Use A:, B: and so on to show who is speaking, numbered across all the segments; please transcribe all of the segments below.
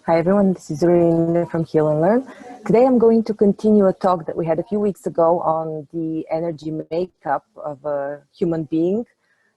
A: Hi everyone, this is Irina from Healnlearn. Today I'm going to continue a talk that we had a few weeks ago on the energy makeup of a human being,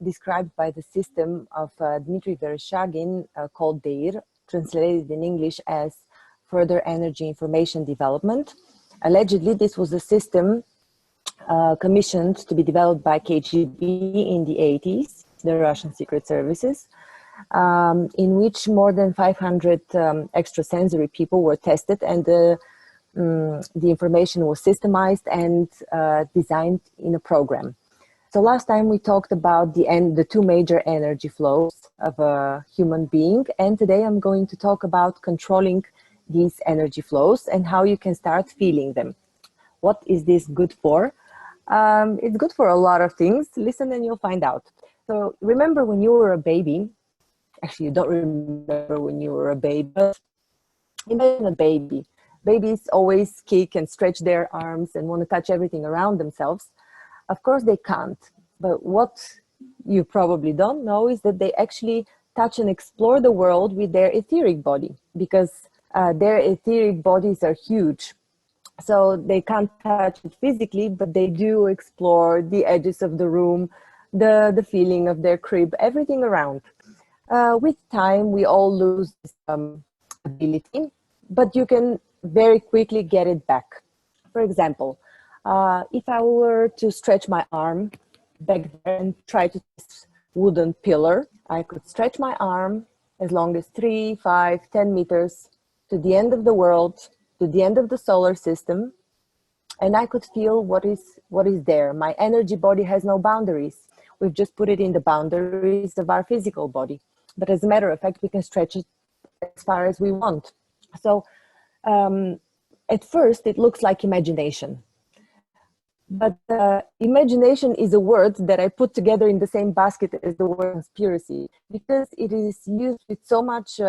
A: described by the system of Dmitry Verishchagin called DEIR, translated in English as Further Energy Information Development. Allegedly, this was a system commissioned to be developed by KGB in the 80s, the Russian Secret Services. In which more than 500 extrasensory people were tested, and the information was systemized and designed in a program. So last time we talked about the two major energy flows of a human being, and today I'm going to talk about controlling these energy flows and how you can start feeling them. What is this good for? It's good for a lot of things. Listen and you'll find out. So remember when you were a baby. Actually, you don't remember when you were a baby, but imagine a baby. Babies always kick and stretch their arms and want to touch everything around themselves. Of course, they can't. But what you probably don't know is that they actually touch and explore the world with their etheric body, because their etheric bodies are huge. So they can't touch it physically, but they do explore the edges of the room, the feeling of their crib, everything around. With time, we all lose this ability, but you can very quickly get it back. For example, if I were to stretch my arm back there and try to this wooden pillar, I could stretch my arm as long as 3, 5, 10 meters to the end of the world, to the end of the solar system, and I could feel what is there. My energy body has no boundaries. We've just put it in the boundaries of our physical body. But as a matter of fact, we can stretch it as far as we want. So at first, it looks like imagination. But imagination is a word that I put together in the same basket as the word conspiracy, because it is used with so much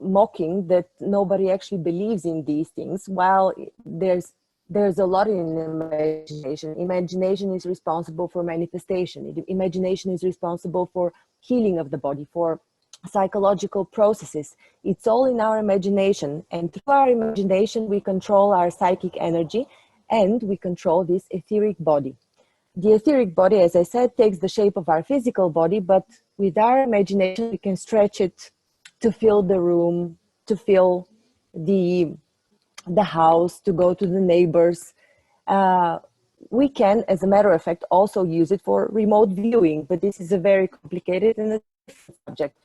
A: mocking that nobody actually believes in these things, while there's a lot in imagination. Imagination is responsible for manifestation. Imagination is responsible for healing of the body, for psychological processes. It's all in our imagination. And through our imagination, we control our psychic energy and we control this etheric body. The etheric body, as I said, takes the shape of our physical body, but with our imagination, we can stretch it to fill the room, to fill the house, to go to the neighbors. We can, as a matter of fact, also use it for remote viewing, but this is a very complicated and a different subject.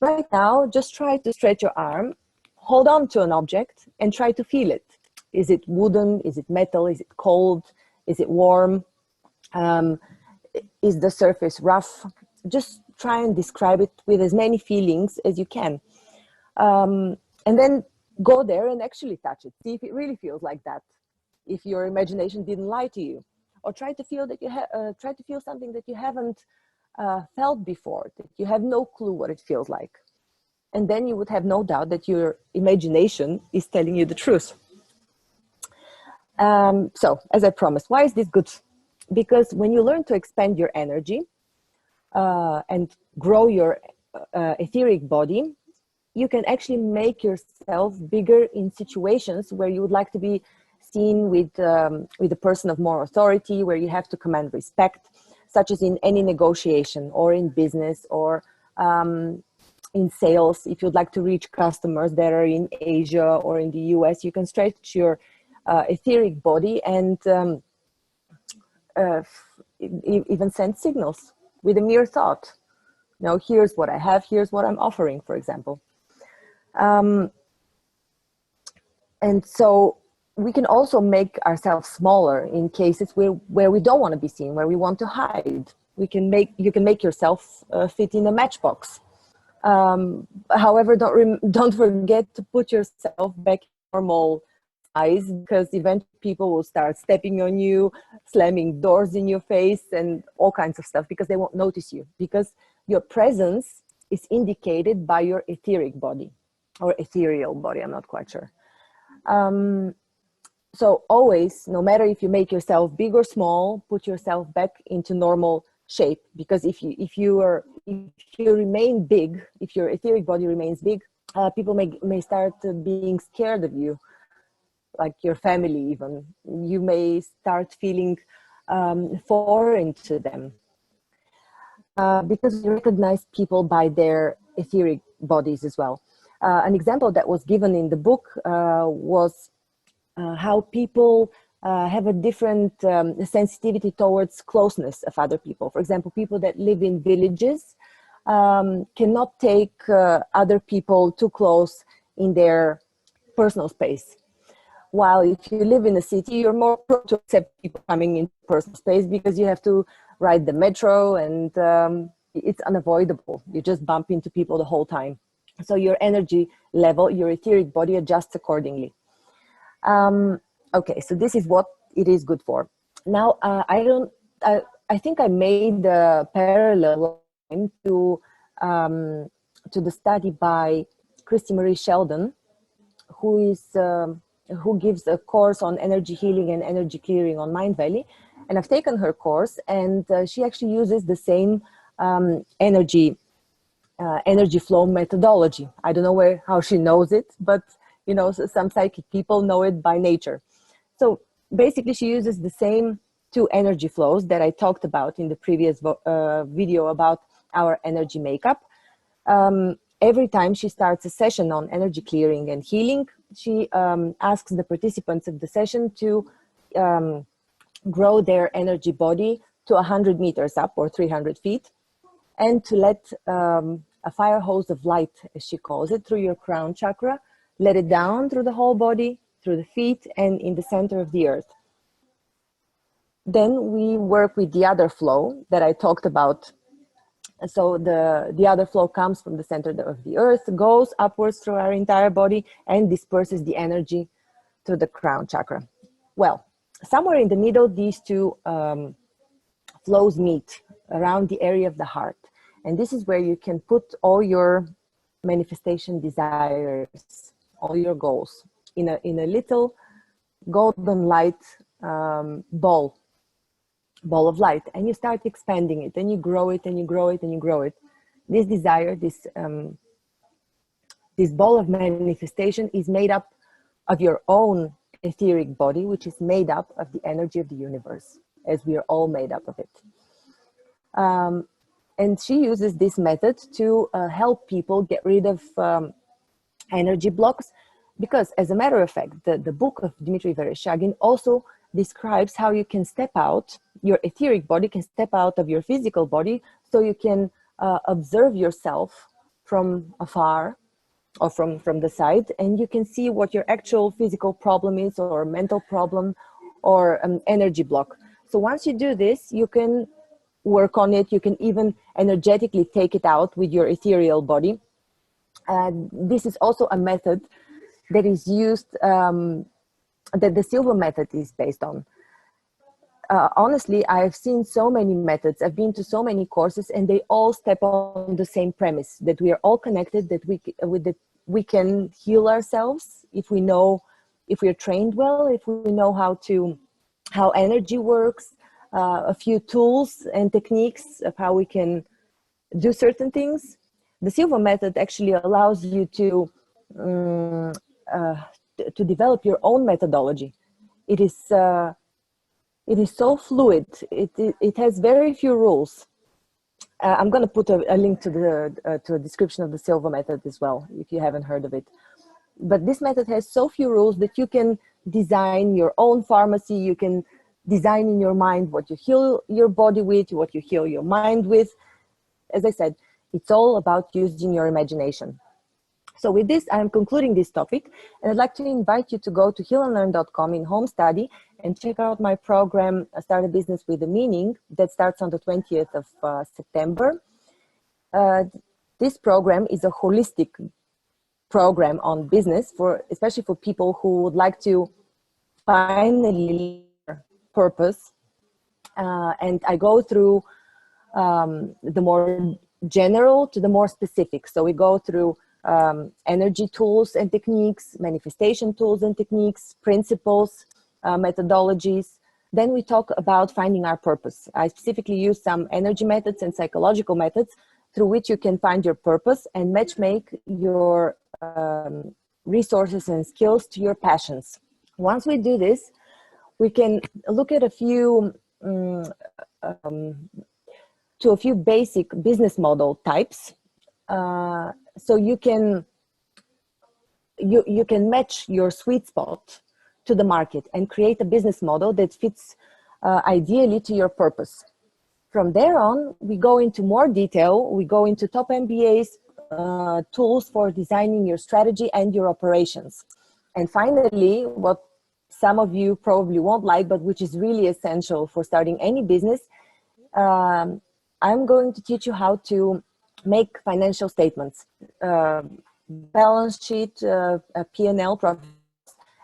A: Right now, just try to stretch your arm, hold on to an object, and try to feel it. Is it wooden? Is it metal? Is it cold? Is it warm? Is the surface rough? Just try and describe it with as many feelings as you can. And then go there and actually touch it. See if it really feels like that. If your imagination didn't lie to you, or try to feel that try to feel something that you haven't felt before, that you have no clue what it feels like, and then you would have no doubt that your imagination is telling you the truth. So, as I promised, why is this good? Because when you learn to expand your energy and grow your etheric body, you can actually make yourself bigger in situations where you would like to be seen with a person of more authority, where you have to command respect, such as in any negotiation or in business or in sales. If you'd like to reach customers that are in Asia or in the US, you can stretch your etheric body and even send signals with a mere thought. Now, here's what I have, here's what I'm offering, for example. And so we can also make ourselves smaller in cases where we don't want to be seen, where we want to hide. You can make yourself fit in a matchbox. However, don't forget to put yourself back in normal size, because eventually people will start stepping on you, slamming doors in your face and all kinds of stuff, because they won't notice you, because your presence is indicated by your etheric body. Or ethereal body, I'm not quite sure. So always, no matter if you make yourself big or small, put yourself back into normal shape, because if you remain big, if your etheric body remains big, People may start being scared of you, like your family even. You may start feeling foreign to them. Because we recognize people by their etheric bodies as well. An example that was given in the book was how people have a different sensitivity towards closeness of other people. For example, people that live in villages cannot take other people too close in their personal space. While if you live in a city, you're more prone to accept people coming into personal space because you have to ride the metro and it's unavoidable. You just bump into people the whole time. So your energy level, your etheric body adjusts accordingly. Okay, so this is what it is good for. Now, I think I made a parallel line to the study by Christa Sheldon, who gives a course on energy healing and energy clearing on Mind Valley. And I've taken her course, and she actually uses the same energy flow methodology. I don't know how she knows it, but you know, some psychic people know it by nature. So basically, she uses the same two energy flows that I talked about in the previous video about our energy makeup. Every time she starts a session on energy clearing and healing, she asks the participants of the session to grow their energy body to 100 meters up or 300 feet, and to let a fire hose of light, as she calls it, through your crown chakra, let it down through the whole body, through the feet, and in the center of the earth. Then we work with the other flow that I talked about. So the other flow comes from the center of the earth, goes upwards through our entire body, and disperses the energy to the crown chakra. Well, somewhere in the middle, these two flows meet around the area of the heart. And this is where you can put all your manifestation desires, all your goals in a little golden light ball of light, and you start expanding it, and you grow it, and you grow it, and you grow it. This desire, this ball of manifestation is made up of your own etheric body, which is made up of the energy of the universe, as we are all made up of it. And she uses this method to help people get rid of energy blocks, because as a matter of fact, the book of Dmitry Verishchagin also describes how you can step out, your etheric body can step out of your physical body, so you can observe yourself from afar or from the side, and you can see what your actual physical problem is, or mental problem, or energy block. So once you do this, you can work on it. You can even energetically take it out with your ethereal body. This is also a method that is used, that the Silva Method is based on. Honestly, I've seen so many methods, I've been to so many courses, and they all step on the same premise, that we are all connected, that we can heal ourselves if we know, if we're trained well, if we know how energy works, a few tools and techniques of how we can do certain things. The Silva Method actually allows you to develop your own methodology. It is so fluid. It has very few rules. I'm going to put a link to a description of the Silva Method as well, if you haven't heard of it. But this method has so few rules that you can design your own pharmacy. You can design in your mind what you heal your body with, what you heal your mind with. As I said, it's all about using your imagination. So with this, I'm concluding this topic, and I'd like to invite you to go to healnlearn.com in home study and check out my program, Start a Business with a Meaning, that starts on the 20th of September. This program is a holistic program on business, especially for people who would like to finally purpose. And I go through the more general to the more specific. So we go through energy tools and techniques, manifestation tools and techniques, principles, methodologies. Then we talk about finding our purpose. I specifically use some energy methods and psychological methods through which you can find your purpose and matchmake your resources and skills to your passions. Once we do this, we can look at a few basic business model types. So you can match your sweet spot to the market and create a business model that fits ideally to your purpose. From there on, we go into more detail. We go into top MBAs, tools for designing your strategy and your operations. And finally, what some of you probably won't like, but which is really essential for starting any business, I'm going to teach you how to make financial statements, balance sheet, a P&L, profit,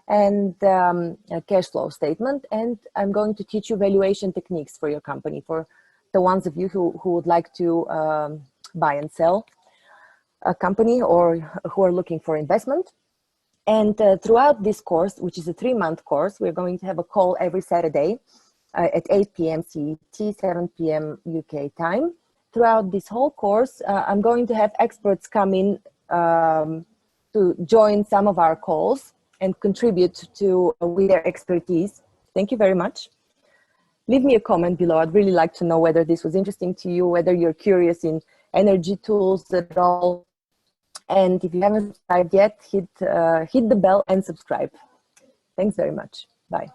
A: and a cash flow statement. And I'm going to teach you valuation techniques for your company, for the ones of you who would like to buy and sell a company or who are looking for investment. And throughout this course, which is a 3-month course, we're going to have a call every Saturday at 8 p.m. CET, 7 p.m. UK time. Throughout this whole course, I'm going to have experts come in to join some of our calls and contribute to with their expertise. Thank you very much. Leave me a comment below. I'd really like to know whether this was interesting to you, whether you're curious in energy tools at all. And if you haven't subscribed yet, hit the bell and subscribe. Thanks very much. Bye.